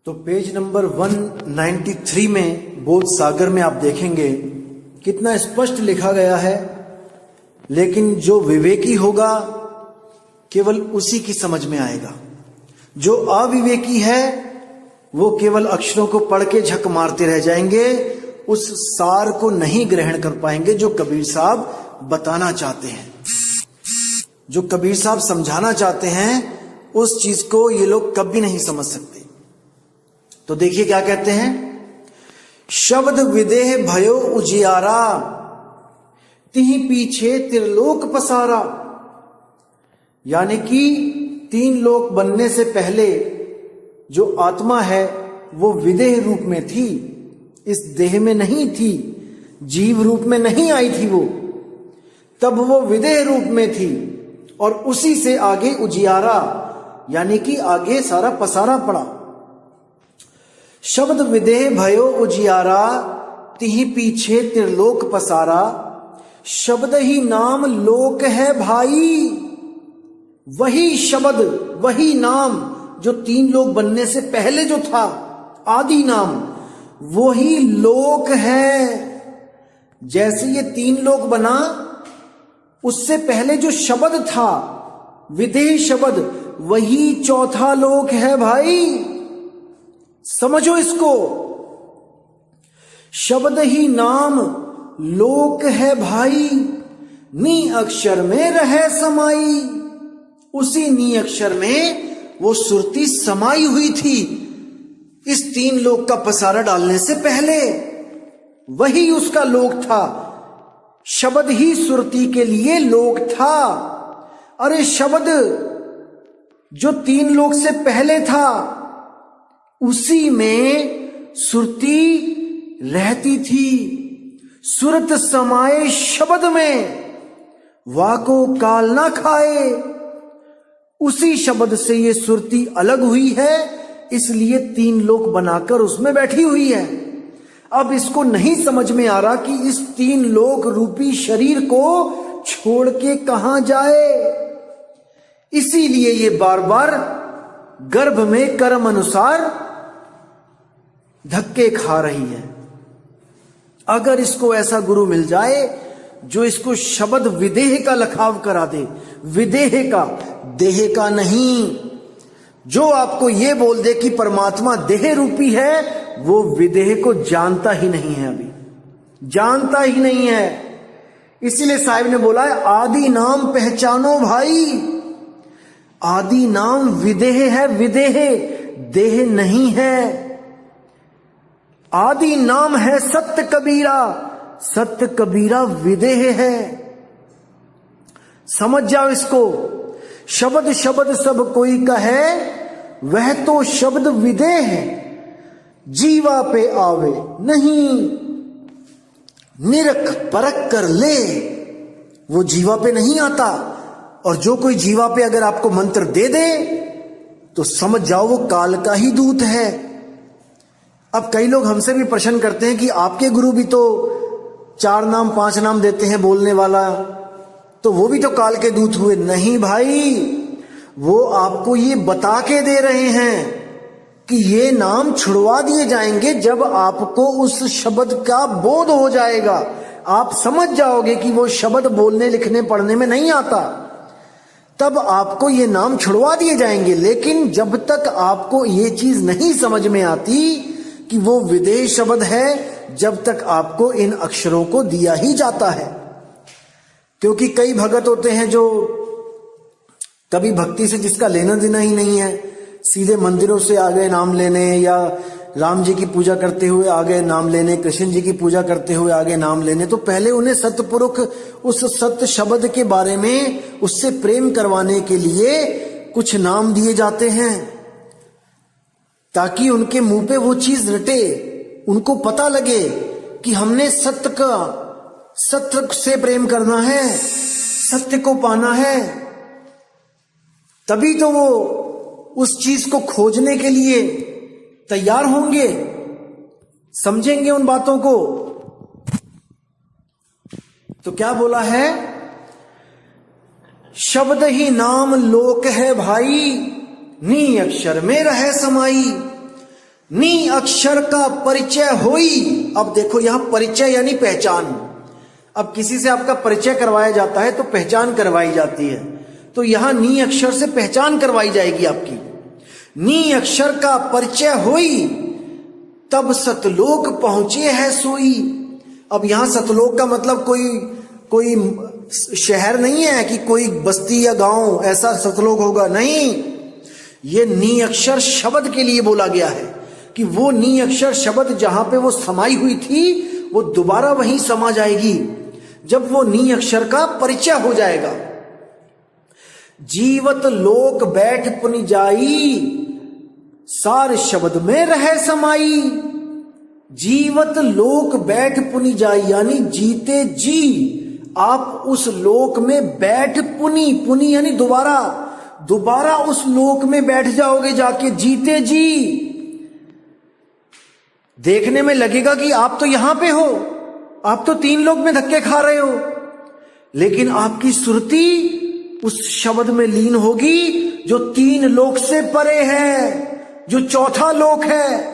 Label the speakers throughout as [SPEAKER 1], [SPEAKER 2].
[SPEAKER 1] तो page number 193 में बोध सागर में आप देखेंगे कितना स्पष्ट लिखा गया है, लेकिन जो विवेकी होगा केवल उसी की समझ में आएगा। जो अविवेकी है वो केवल अक्षरों को पढ़ के झक मारते रह जाएंगे, उस सार को नहीं ग्रहण कर पाएंगे जो कबीर साहब बताना चाहते हैं। जो कबीर साहब समझाना चाहते हैं उस चीज को ये लोग कभी नहीं समझ सकते। तो देखिए क्या कहते हैं, शब्द विदेह भयो उजियारा, तिहि पीछे त्रिलोक पसारा। यानी कि 3 लोक बनने से पहले जो आत्मा है वो विदेह रूप में थी, इस देह में नहीं थी, जीव रूप में नहीं आई थी वो, तब वो विदेह रूप में थी और उसी से आगे उजियारा यानी कि आगे सारा पसारा पड़ा। शब्द विदेह भयो उजियारा, तिहि पीछे त्रिलोक पसारा। शब्द ही नाम लोक है भाई, वही शब्द वही नाम जो 3 लोक बनने से पहले जो था आदि नाम, वही लोक है। जैसे ये 3 लोक बना, उससे पहले जो शब्द था विदेह शब्द, वही चौथा लोक है भाई, समझो इसको। शब्द ही नाम लोक है भाई, नी अक्षर में रहे समाई। उसी नी अक्षर में वो सुरती समाई हुई थी इस 3 लोक का पसारा डालने से पहले, वही उसका लोक था। शब्द ही सुरती के लिए लोक था। अरे शब्द जो 3 लोक से पहले था उसी में सुरती रहती थी। सुरत समाये शब्द में, वाको काल ना खाए। उसी शब्द से ये सुरती अलग हुई है, इसलिए 3 लोक बनाकर उसमें बैठी हुई है। अब इसको नहीं समझ में आ रहा कि इस 3 लोक रूपी शरीर को छोड़ के कहां जाए, इसीलिए ये बार बार गर्भ में कर्म अनुसार धक्के खा रही है। अगर इसको ऐसा गुरु मिल जाए जो इसको शब्द विदेह का लखाव करा दे, विदेह का, देह का नहीं, जो आपको ये बोल दे कि परमात्मा देह रूपी है, वो विदेह को जानता ही नहीं है, अभी जानता ही नहीं है। इसीलिए साहिब ने बोला है आदि नाम पहचानो भाई। आदि नाम विदेह है, विदेह देह नहीं है। आदि नाम है सत्य कबीरा, सत्य कबीरा विदेह है। समझ जाओ इसको। शब्द शब्द सब कोई कहे, वह तो शब्द विदेह है। जीवा पे आवे नहीं, निरख परख कर ले। वो जीवा पे नहीं आता, और जो कोई जीवा पे अगर आपको मंत्र दे दे तो समझ जाओ वो काल का ही दूत है। अब कई लोग हमसे भी प्रश्न करते हैं कि आपके गुरु भी तो 4 नाम 5 नाम देते हैं बोलने वाला, तो वो भी तो काल के दूत हुए। नहीं भाई, वो आपको ये बता के दे रहे हैं कि ये नाम छुड़वा दिए जाएंगे जब आपको उस शब्द का बोध हो जाएगा। आप समझ जाओगे कि वो शब्द बोलने लिखने पढ़ने में नहीं आता, तब आपको ये नाम छुड़वा दिए जाएंगे। लेकिन जब तक आपको ये चीज नहीं समझ में आती कि वो विदेह शब्द है, जब तक आपको इन अक्षरों को दिया ही जाता है। क्योंकि कई भगत होते हैं जो कभी भक्ति से जिसका लेना देना ही नहीं है, सीधे मंदिरों से आ गए नाम लेने, या राम जी की पूजा करते हुए आ गए नाम लेने, कृष्ण जी की पूजा करते हुए आ गए नाम लेने। तो पहले उन्हें सतपुरुष उस सत्य शब्द के बारे में उससे प्रेम करवाने के लिए कुछ नाम दिए जाते हैं, ताकि उनके मुंह पे वो चीज रटे, उनको पता लगे कि हमने सत्य से प्रेम करना है, सत्य को पाना है। तभी तो वो उस चीज को खोजने के लिए तैयार होंगे, समझेंगे उन बातों को। तो क्या बोला है, शब्द ही नाम लोक है भाई, नी अक्षर में रहे समाई। नी अक्षर का परिचय होई। अब देखो यहां परिचय यानी पहचान। अब किसी से आपका परिचय करवाया जाता है तो पहचान करवाई जाती है, तो यहां नी अक्षर से पहचान करवाई जाएगी आपकी। नी अक्षर का परिचय होई, तब सतलोक पहुंचे है सोई। अब यहां सतलोक का मतलब कोई शहर नहीं है कि कोई बस्ती या गांव ऐसा सतलोक होगा, नहीं। ये नी अक्षर शब्द के लिए बोला गया है कि वो नी अक्षर शब्द जहां पे वो समाई हुई थी वो दोबारा वहीं समा जाएगी जब वो नी अक्षर का परिचय हो जाएगा। जीवत लोक बैठ पुनि जाई, सार शब्द में रह समाई। जीवत लोक बैठ पुनि जाई यानी जीते जी आप उस लोक में बैठ पुनि यानी दोबारा उस लोक में बैठ जाओगे जाके जीते जी। देखने में लगेगा कि आप तो यहां पे हो, आप तो 3 लोक में धक्के खा रहे हो, लेकिन आपकी सुरती उस शब्द में लीन होगी जो 3 लोक से परे है, जो चौथा लोक है।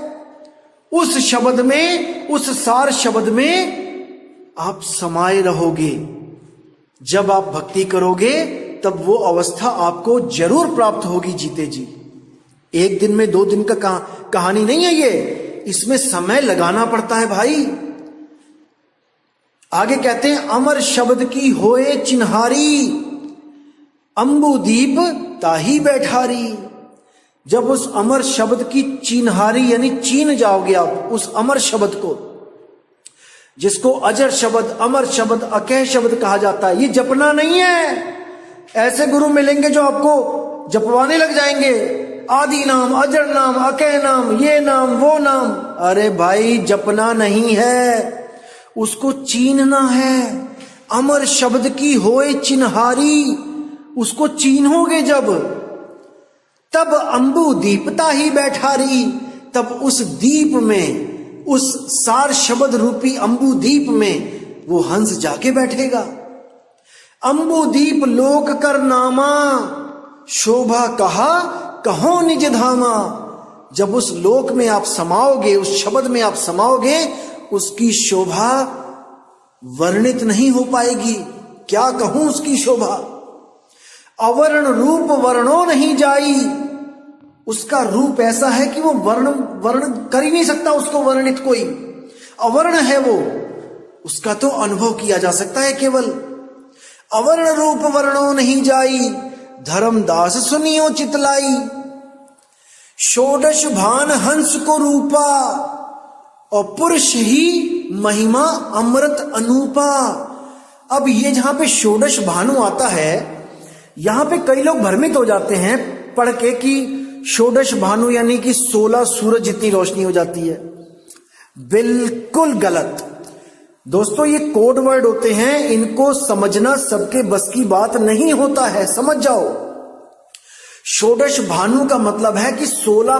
[SPEAKER 1] उस शब्द में, उस सार शब्द में आप समाये रहोगे। जब आप भक्ति करोगे तब वो अवस्था आपको जरूर प्राप्त होगी जीते जी। 1 दिन में 2 दिन का कहानी नहीं है ये, इसमें समय लगाना पड़ता है भाई। आगे कहते हैं अमर शब्द की होए चिन्हारी, अंबुदीप ताही बैठारी। जब उस अमर शब्द की चिन्हारी यानी चीन जाओगे आप उस अमर शब्द को, जिसको अजर शब्द, अमर शब्द, अकह शब्द कहा जाता है। ये जपना नहीं है। ऐसे गुरु मिलेंगे जो आपको जपवाने लग जाएंगे, आदि नाम, अजर नाम, अकह नाम, ये नाम, वो नाम। अरे भाई जपना नहीं है, उसको चीनना है। अमर शब्द की होए चिन्हारी, उसको चीन्होगे जब, तब अंबु दीपता ही बैठारी। तब उस दीप में, उस सार शब्द रूपी अंबु दीप में वो हंस जाके बैठेगा। अंबु दीप लोक कर नामा, शोभा कहा कहो निज धामा। जब उस लोक में आप समाओगे, उस शब्द में आप समाओगे, उसकी शोभा वर्णित नहीं हो पाएगी। क्या कहूं उसकी शोभा। अवर्ण रूप वर्णो नहीं जाई, उसका रूप ऐसा है कि वो वर्ण कर ही नहीं सकता उसको वर्णित कोई। अवर्ण है वो, उसका तो अनुभव किया जा सकता है केवल। अवर्ण रूप वर्णो नहीं जाई, धर्मदास सुनियो चितलाई। षोडश भान हंस को रूपा, और पुरुष ही महिमा अमृत अनूपा। अब ये जहां पे षोडश भानु आता है, यहां पे कई लोग भ्रमित हो जाते हैं पढ़ के कि षोडश भानु यानी कि 16 सूरज जितनी रोशनी हो जाती है। बिल्कुल गलत दोस्तों, ये कोड वर्ड होते हैं, इनको समझना सबके बस की बात नहीं होता है, समझ जाओ। षोडश भानु का मतलब है कि 16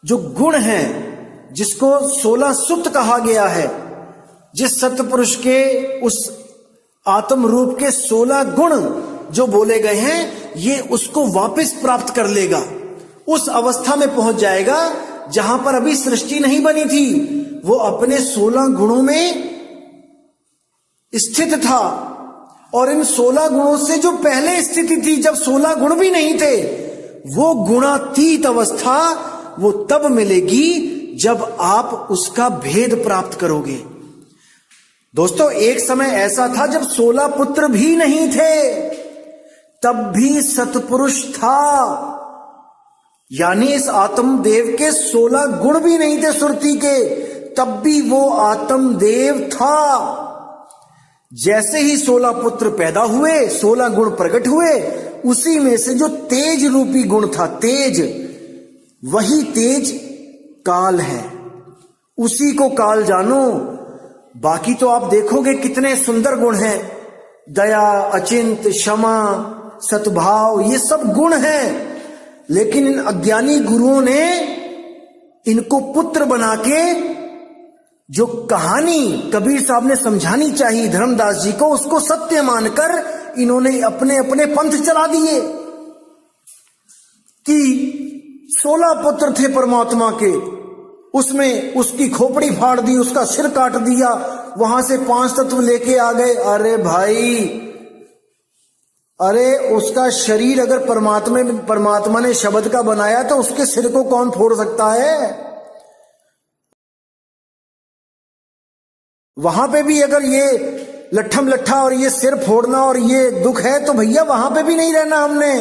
[SPEAKER 1] जो गुण हैं, जिसको 16 सुप्त कहा गया है, जिस सतपुरुष के उस आत्म रूप के 16 गुण जो बोले गए हैं, ये उसको वापस प्राप्त कर लेगा। उस अवस्था में पहुंच जाएगा जहां पर अभी सृष्टि नहीं बनी थी। वो अपने 16 गुणों में स्थित था, और इन 16 गुणों से जो पहले स्थिति थी, जब 16 गुण भी नहीं थे, वो गुणातीत अवस्था वो तब मिलेगी जब आप उसका भेद प्राप्त करोगे। दोस्तों, एक समय ऐसा था जब 16 पुत्र भी नहीं थे, तब भी सतपुरुष था। यानी इस आत्मदेव के 16 गुण भी नहीं थे सुरती के, तब भी वो आत्मदेव था। जैसे ही 16 पुत्र पैदा हुए, 16 गुण प्रकट हुए, उसी में से जो तेज रूपी गुण था, तेज, वही तेज काल है। उसी को काल जानो। बाकी तो आप देखोगे कितने सुंदर गुण हैं, दया, अचिंत, क्षमा, सद्भाव, ये सब गुण हैं। लेकिन इन अज्ञानी गुरुओं ने इनको पुत्र बना के, जो कहानी कबीर साहब ने समझानी चाहिए धर्मदास जी को, उसको सत्य मानकर इन्होंने अपने अपने पंथ चला दिए कि 16 पुत्र थे परमात्मा के, उसमें उसकी खोपड़ी फाड़ दी, उसका सिर काट दिया, वहां से 5 तत्व लेके आ गए। अरे भाई, अरे उसका शरीर अगर परमात्मा ने शब्द का बनाया तो उसके सिर को कौन फोड़ सकता है? वहां पे भी अगर ये लट्ठम लट्ठा और ये सिर फोड़ना और ये दुख है तो भैया वहां पे भी नहीं रहना हमने,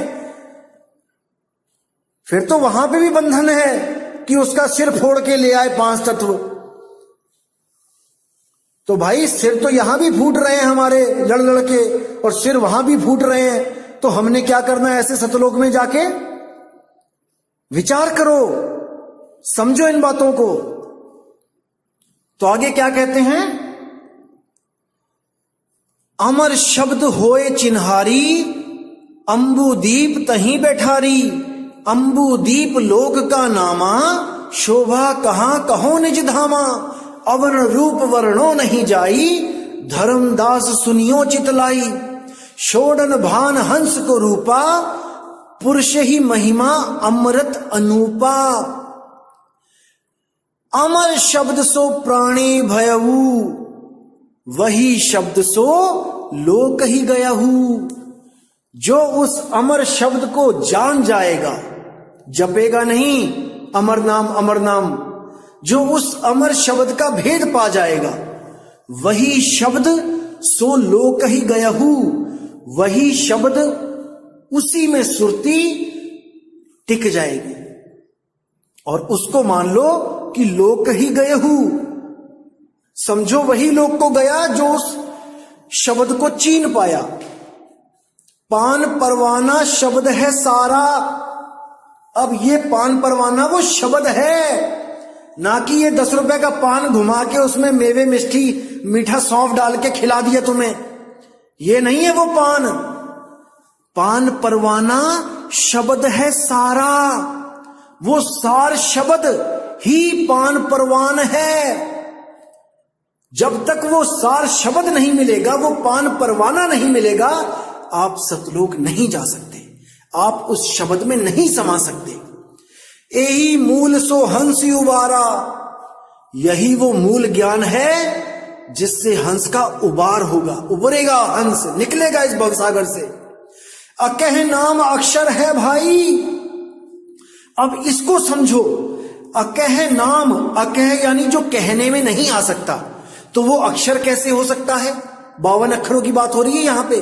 [SPEAKER 1] फिर तो वहां पे भी बंधन है कि उसका सिर फोड़ के ले आए 5 तत्व। तो भाई सिर तो यहां भी फूट रहे हैं हमारे लड़ लड़ के, और सिर वहां भी फूट रहे हैं, तो हमने क्या करना है? ऐसे सतलोक में जाके विचार करो, समझो इन बातों को। तो आगे क्या कहते हैं? अमर शब्द होए चिन्हारी, अंबुदीप तहीं बैठारी। अंबुदीप लोक का नामा, शोभा कहां कहो निज धामा। अवर्ण रूप वर्णो नहीं जाई, धर्मदास सुनियो चितलाई। शोडन भान हंस को रूपा, पुरुष ही महिमा अमृत अनूपा। अमर शब्द सो प्राणी भयऊ, वही शब्द सो लोक ही गयहू। जो उस अमर शब्द को जान जाएगा, जपेगा नहीं अमर नाम, जो उस अमर शब्द का भेद पा जाएगा, वही शब्द सो लोक ही गयहू। वही शब्द, उसी में सुरती टिक जाएगी और उसको मान लो कि लोक ही गयहू। समझो वही लोक को गया जो उस शब्द को चीन पाया। पान परवाना शब्द है सारा। अब ये पान परवाना वो शब्द है, ना कि ये 10 रुपए का पान घुमा के उसमें मेवे मिष्टी मीठा सौंफ डाल के खिला दिया तुम्हें। ये नहीं है वो पान। पान परवाना शब्द है सारा, वो सार शब्द ही पान परवान है। जब तक वो सार शब्द नहीं मिलेगा, वो पान परवाना नहीं मिलेगा, आप सतलोक नहीं जा सकते, आप उस शब्द में नहीं समा सकते। यही मूल सो हंस उबारा, यही वो मूल ज्ञान है जिससे हंस का उबार होगा, उबरेगा हंस, निकलेगा इस भवसागर से। अकह नाम अक्षर है भाई। अब इसको समझो, अकह नाम, अकह यानी जो कहने में नहीं आ सकता, तो वो अक्षर कैसे हो सकता है? 52 अक्षरों की बात हो रही है यहां पे।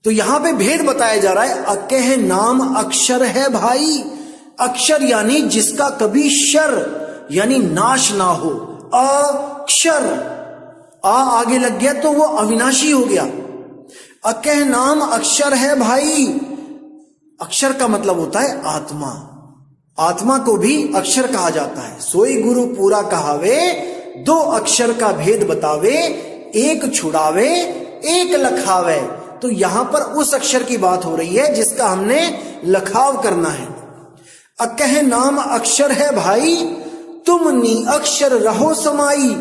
[SPEAKER 1] तो यहां पे भेद बताया जा रहा है। अकह नाम अक्षर है भाई। अक्षर यानी जिसका कभी शर यानी नाश ना हो। अक्षर, आ आगे लग गया तो वो अविनाशी हो गया। अकह नाम अक्षर है भाई। अक्षर का मतलब होता है आत्मा। आत्मा को भी अक्षर कहा जाता है। सोई गुरु पूरा कहावे, 2 अक्षर का भेद बतावे, एक छुड़ावे एक लखावे। तो यहां पर उस अक्षर की बात हो रही है जिसका हमने लखाव करना है। अकह नाम अक्षर है भाई, तुम नी अक्षर रहो समाई।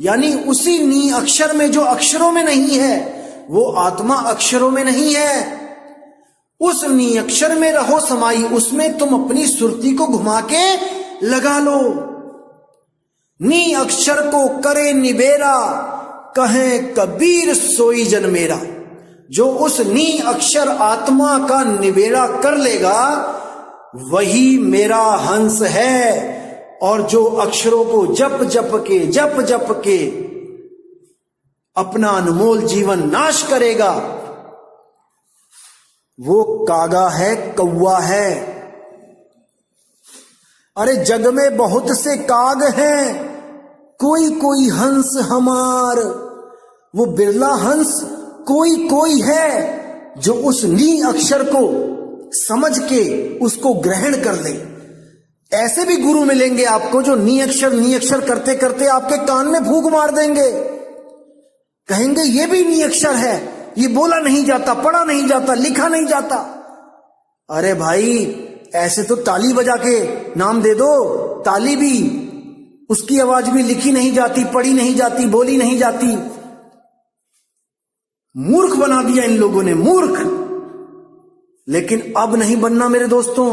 [SPEAKER 1] यानी उसी नी अक्षर में जो अक्षरों में नहीं है, वो आत्मा अक्षरों में नहीं है। उस नी अक्षर में रहो समाई, उसमें तुम अपनी सुरती को घुमा के लगा लो। नी अक्षर को करे निबेरा, कहे कबीर सोई जन मेरा। जो उस नी अक्षर आत्मा का निबेरा कर लेगा, वही मेरा हंस है। और जो अक्षरों को जप जप के अपना अनमोल जीवन नाश करेगा, वो कागा है, कौवा है। अरे जग में बहुत से काग हैं, कोई कोई हंस हमार। वो बिरला हंस कोई कोई है जो उस नी अक्षर को समझ के उसको ग्रहण कर ले। ऐसे भी गुरु मिलेंगे आपको जो नी अक्षर करते करते आपके कान में फूंक मार देंगे। कहेंगे ये भी नी अक्षर है, ये बोला नहीं जाता, पढ़ा नहीं जाता, लिखा नहीं जाता। अरे भाई, ऐसे तो ताली बजा के नाम दे दो। ताली भी, उसकी आवाज भी लिखी नहीं जाती, पढ़ी नहीं जाती, बोली नहीं जाती। मूर्ख बना दिया इन लोगों ने, मूर्ख। लेकिन अब नहीं बनना मेरे दोस्तों।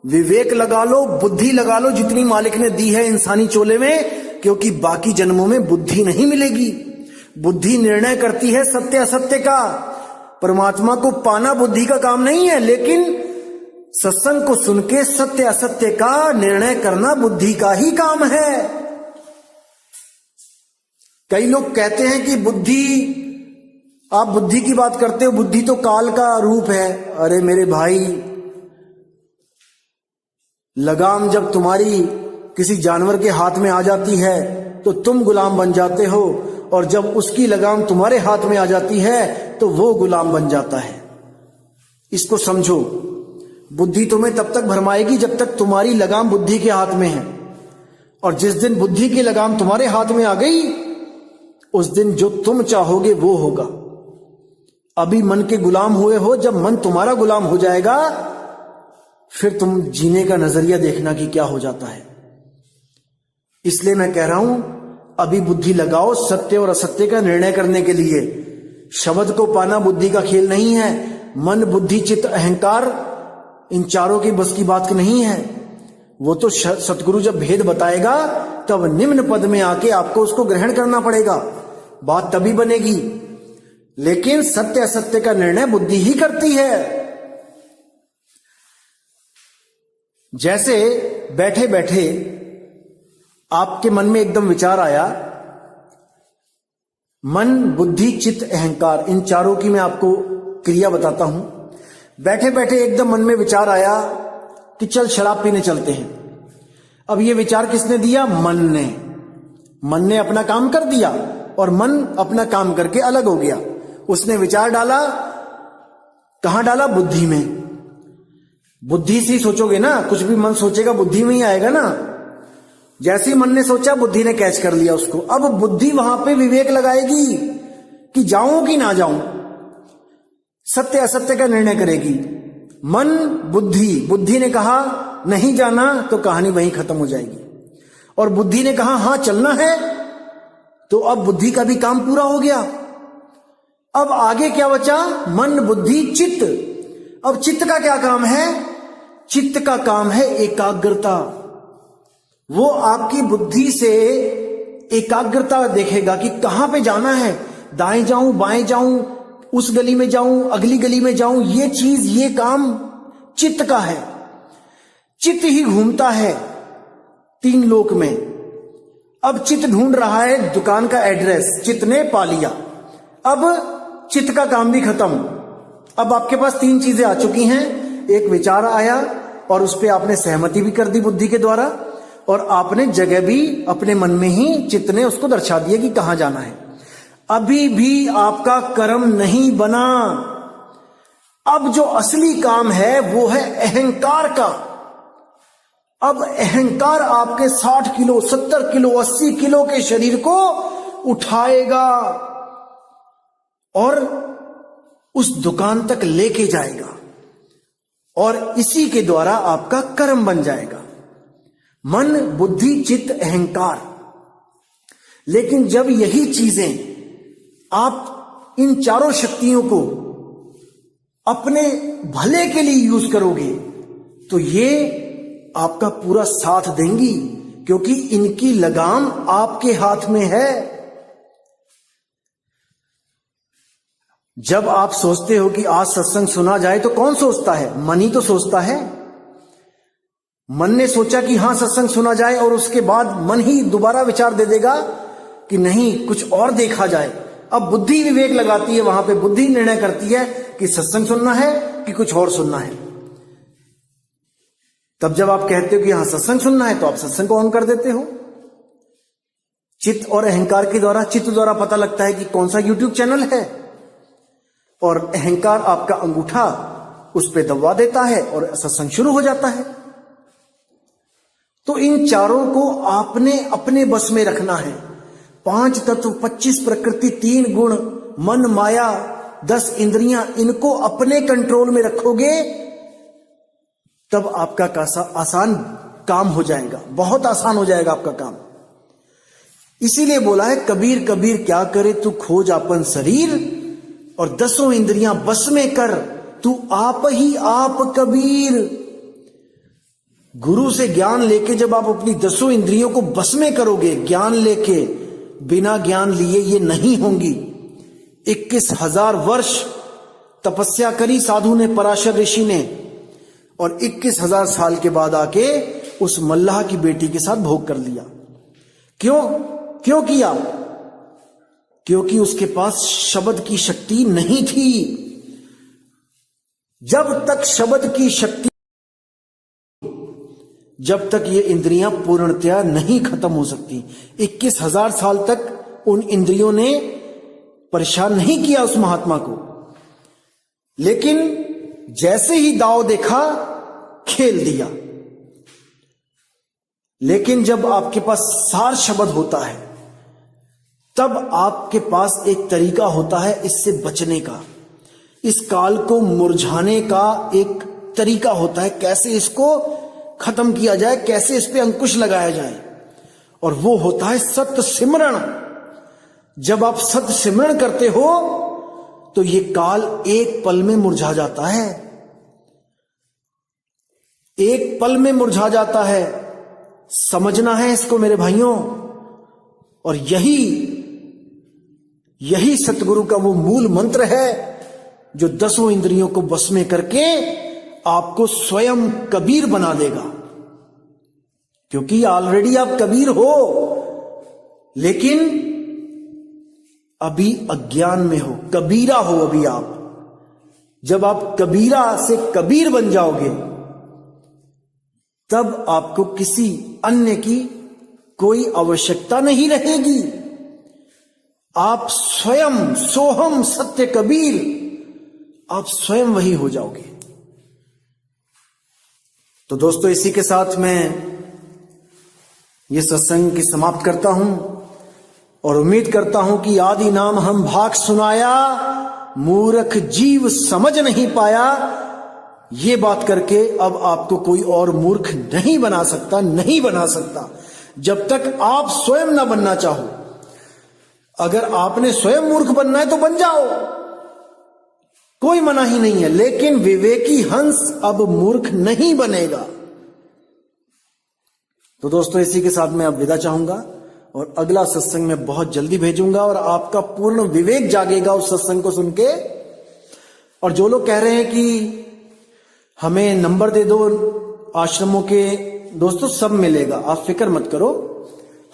[SPEAKER 1] विवेक लगा लो, बुद्धि लगा लो, जितनी मालिक ने दी है इंसानी चोले में, क्योंकि बाकी जन्मों में बुद्धि नहीं मिलेगी। बुद्धि निर्णय करती है सत्य असत्य का। परमात्मा को पाना बुद्धि का काम नहीं है, लेकिन सत्संग को सुन के सत्य असत्य का निर्णय करना बुद्धि का ही काम है। कई लोग कहते हैं कि बुद्धि, आप बुद्धि की बात करते हो, बुद्धि तो काल का रूप है। अरे मेरे भाई, लगाम जब तुम्हारी किसी जानवर के हाथ में आ जाती है तो तुम गुलाम बन जाते हो, और जब उसकी लगाम तुम्हारे हाथ में आ जाती है तो वो गुलाम बन जाता है। इसको समझो। बुद्धि तुम्हें तब तक भरमाएगी जब तक तुम्हारी लगाम बुद्धि के हाथ में है, और जिस दिन बुद्धि की लगाम तुम्हारे हाथ में आ गई, उस दिन जो तुम चाहोगे वो होगा। अभी मन के गुलाम हुए हो, जब मन तुम्हारा गुलाम हो जाएगा फिर तुम जीने का नजरिया देखना कि क्या हो जाता है। इसलिए मैं कह रहा हूं, अभी बुद्धि लगाओ सत्य और असत्य का निर्णय करने के लिए। शब्द को पाना बुद्धि का खेल नहीं है। मन, बुद्धि, चित्त, अहंकार, इन चारों की बस की बात नहीं है। वो तो सतगुरु जब भेद बताएगा तब निम्न पद में आके आपको उसको ग्रहण करना पड़ेगा, बात तभी बनेगी। लेकिन सत्य असत्य का निर्णय बुद्धि ही करती है। जैसे बैठे बैठे आपके मन में एकदम विचार आया, मन, बुद्धि, चित्त, अहंकार, इन चारों की मैं आपको क्रिया बताता हूं। बैठे बैठे एकदम मन में विचार आया कि चल शराब पीने चलते हैं। अब ये विचार किसने दिया? मन ने। मन ने अपना काम कर दिया और मन अपना काम करके अलग हो गया। उसने विचार डाला, कहां डाला? बुद्धि में। बुद्धि से सोचोगे ना, कुछ भी मन सोचेगा बुद्धि में ही आएगा ना। जैसे ही मन ने सोचा, बुद्धि ने कैच कर लिया उसको। अब बुद्धि वहां पे विवेक लगाएगी कि जाऊं कि ना जाऊं, सत्य असत्य का निर्णय करेगी। मन, बुद्धि ने कहा नहीं जाना, तो कहानी वहीं खत्म हो जाएगी। और बुद्धि ने कहा हां चलना है, तो अब बुद्धि का भी काम पूरा हो गया। अब आगे क्या बचा? मन, बुद्धि, चित्त। अब चित्त का क्या काम है? चित्त का काम है एकाग्रता। वो आपकी बुद्धि से एकाग्रता देखेगा कि कहां पे जाना है, दाएं जाऊं, बाएं जाऊं, उस गली में जाऊं, अगली गली में जाऊं। ये चीज, ये काम चित्त का है। चित्त ही घूमता है तीन लोक में। अब चित्त ढूंढ रहा है दुकान का एड्रेस, चित्त ने पा लिया। अब चित्त का काम भी खत्म। अब आपके पास तीन चीजें आ चुकी हैं। एक विचार आया और उस पर आपने सहमति भी कर दी बुद्धि के द्वारा, और आपने जगह भी अपने मन में ही, चित्त ने उसको दर्शा दिया कि कहां जाना है। अभी भी आपका कर्म नहीं बना। अब जो असली काम है वो है अहंकार का। अब अहंकार आपके 60 किलो, 70 किलो, 80 किलो के शरीर को उठाएगा और उस दुकान तक लेके जाएगा, और इसी के द्वारा आपका कर्म बन जाएगा। मन, बुद्धि, चित्त, अहंकार। लेकिन जब यही चीजें, आप इन चारों शक्तियों को अपने भले के लिए यूज करोगे तो ये आपका पूरा साथ देंगी, क्योंकि इनकी लगाम आपके हाथ में है। जब आप सोचते हो कि आज सत्संग सुना जाए तो कौन सोचता है? मन ही तो सोचता है। मन ने सोचा कि हां सत्संग सुना जाए, और उसके बाद मन ही दोबारा विचार दे देगा कि नहीं, कुछ और देखा जाए। अब बुद्धि विवेक लगाती है, वहां पे बुद्धि निर्णय करती है कि सत्संग सुनना है कि कुछ और सुनना है। तब जब आप कहते हो कि हां सत्संग सुनना है, तो आप सत्संग को ऑन कर देते हो। चित्त और अहंकार के द्वारा, चित्त द्वारा पता लगता है कि कौन सा यूट्यूब चैनल है, और अहंकार आपका अंगूठा उस पर दबा देता है और सत्संग शुरू हो जाता है। तो इन चारों को आपने अपने बस में रखना है। 5 तत्व, 25 प्रकृति, 3 गुण, मन, माया, 10 इंद्रियां, इनको अपने कंट्रोल में रखोगे तब आपका आसान काम हो जाएगा, बहुत आसान हो जाएगा आपका काम। इसीलिए बोला है कबीर कबीर क्या करे तू खोज अपन शरीर, और 10 इंद्रियां बस में कर तू आप ही आप कबीर। गुरु से ज्ञान लेके जब आप अपनी 10 इंद्रियों को बस में करोगे, ज्ञान लेके, बिना ज्ञान लिए ये नहीं होंगी। 21,000 वर्ष तपस्या करी साधु ने, पराशर ऋषि ने, और 21,000 साल के बाद आके उस मल्लाह की बेटी के साथ भोग कर लिया। क्यों किया? क्योंकि उसके पास शब्द की शक्ति नहीं थी। जब तक शब्द की शक्ति, जब तक ये इंद्रियां पूर्णतया नहीं खत्म हो सकती। 21,000 साल तक उन इंद्रियों ने परेशान नहीं किया उस महात्मा को, लेकिन जैसे ही दांव देखा, खेल दिया। लेकिन जब आपके पास सार शब्द होता है, तब आपके पास एक तरीका होता है इससे बचने का, इस काल को मुरझाने का एक तरीका होता है, कैसे इसको खत्म किया जाए, कैसे इस पे अंकुश लगाया जाए, और वो होता है सत्य सिमरण। जब आप सत्य सिमरण करते हो तो ये काल एक पल में मुरझा जाता है, एक पल में मुरझा जाता है। समझना है इसको मेरे भाइयों, और यही सतगुरु का वो मूल मंत्र है जो 10 इंद्रियों को बस में करके आपको स्वयं कबीर बना देगा। क्योंकि ऑलरेडी आप कबीर हो, लेकिन अभी अज्ञान में हो, कबीरा हो अभी आप। जब आप कबीरा से कबीर बन जाओगे, तब आपको किसी अन्य की कोई आवश्यकता नहीं रहेगी। आप स्वयं सोहम सत्य कबीर, आप स्वयं वही हो जाओगे। तो दोस्तों, इसी के साथ मैं ये सत्संग की समाप्त करता हूं और उम्मीद करता हूं कि आदि नाम हम भाग सुनाया, मूर्ख जीव समझ नहीं पाया। ये बात करके अब आपको कोई और मूर्ख नहीं बना सकता, नहीं बना सकता, जब तक आप स्वयं ना बनना चाहो। अगर आपने स्वयं मूर्ख बनना है तो बन जाओ, कोई मना ही नहीं है, लेकिन विवेकी हंस अब मूर्ख नहीं बनेगा। तो दोस्तों, इसी के साथ मैं अब विदा चाहूंगा और अगला सत्संग मैं बहुत जल्दी भेजूंगा और आपका पूर्ण विवेक जागेगा उस सत्संग को सुन के। और जो लोग कह रहे हैं कि हमें नंबर दे दो आश्रमों के, दोस्तों सब मिलेगा, आप फिक्र मत करो,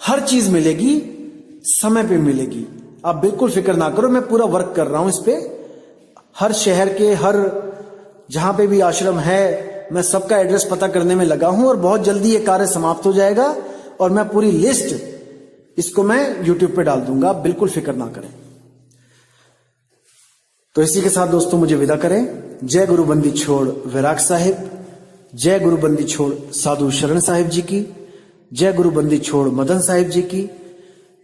[SPEAKER 1] हर चीज मिलेगी, समय पे मिलेगी, आप बिल्कुल फिक्र ना करो। मैं पूरा वर्क कर रहा हूं इस पे, हर शहर के, हर जहां पे भी आश्रम है, मैं सबका एड्रेस पता करने में लगा हूं और बहुत जल्दी ये कार्य समाप्त हो जाएगा और मैं पूरी लिस्ट इसको मैं YouTube पे डाल दूंगा, आप बिल्कुल फिक्र ना करें। तो इसी के साथ दोस्तों मुझे विदा करें। जय गुरु बंदी छोड़ वैराग साहिब, जय गुरु बंदी छोड़ साधु शरण साहिब जी की, जय गुरु बंदी छोड़ मदन साहिब जी की,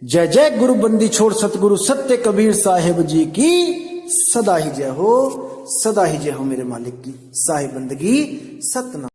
[SPEAKER 1] जय जय गुरु बंदी छोड़ सतगुरु सत्य कबीर साहिब जी की सदा ही जय हो, सदा ही जय हो मेरे मालिक की। साहिब बंदगी सतनाम।